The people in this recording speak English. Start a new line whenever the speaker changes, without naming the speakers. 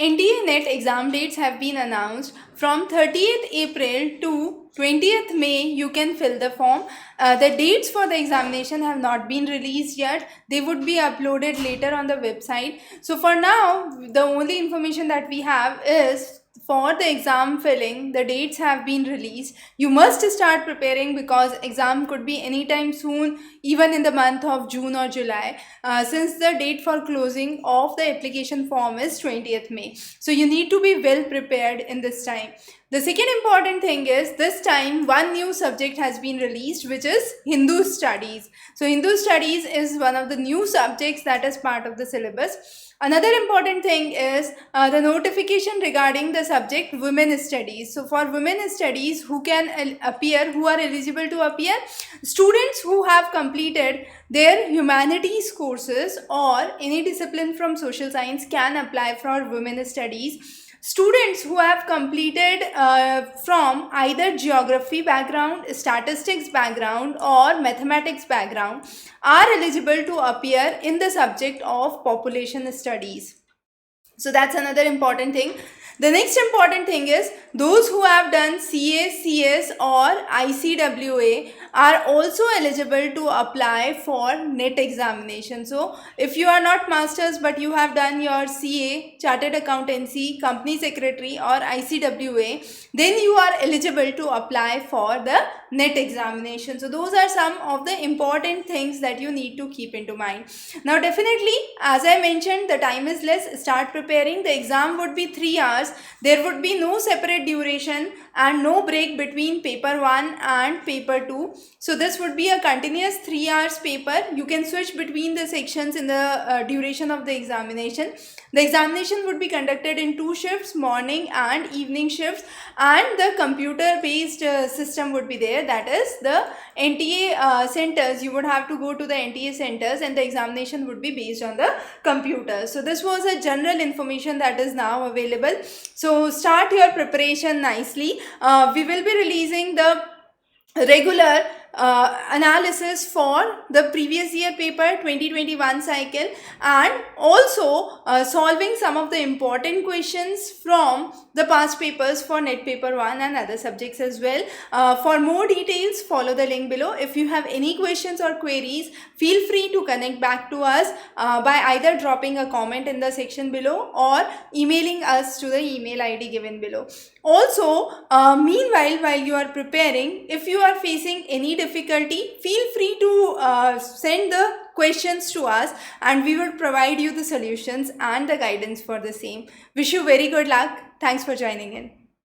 NTA NET exam dates have been announced. From 30th April to 20th May, you can fill the form. The dates for the examination have not been released yet. They would be uploaded later on the website. So for now, the only information that we have is for the exam filling, the dates have been released. You must start preparing because exam could be anytime soon, even in the month of June or July, since the date for closing of the application form is 20th May. So you need to be well prepared in this time. The second important thing is this time one new subject has been released, which is Hindu Studies. So Hindu Studies is one of the new subjects that is part of the syllabus. Another important thing is the notification regarding the subject Women Studies. So for Women Studies, who can appear, who are eligible to appear? Students who have completed their humanities courses or any discipline from social science can apply for Women Studies. Students who have completed from either geography background, statistics background or mathematics background are eligible to appear in the subject of population studies. So that's another important thing. The next important thing is those who have done CA, CS or ICWA are also eligible to apply for NET examination. So if you are not masters but you have done your CA, Chartered Accountancy, Company Secretary or ICWA, then you are eligible to apply for the NET examination. So those are some of the important things that you need to keep into mind. Now definitely, as I mentioned, the time is less. Start preparing. The exam would be 3 hours. There would be no separate duration and no break between paper 1 and paper 2. So this would be a continuous 3 hours paper. You can switch between the sections in the duration of the examination. The examination would be conducted in 2 shifts, morning and evening shifts, and the computer based system would be there, that is the NTA centers. You would have to go to the NTA centers and the examination would be based on the computer. So this was a general information that is now available. So start your preparation nicely. We will be releasing the regular analysis for the previous year paper 2021 cycle and also solving some of the important questions from the past papers for NET paper 1 and other subjects as well. For more details, follow the link below. If you have any questions or queries, feel free to connect back to us by either dropping a comment in the section below or emailing us to the email ID given below. Also, meanwhile, while you are preparing, if you are facing any difficulty, feel free to send the questions to us and we will provide you the solutions and the guidance for the same. Wish you very good luck. Thanks for joining in.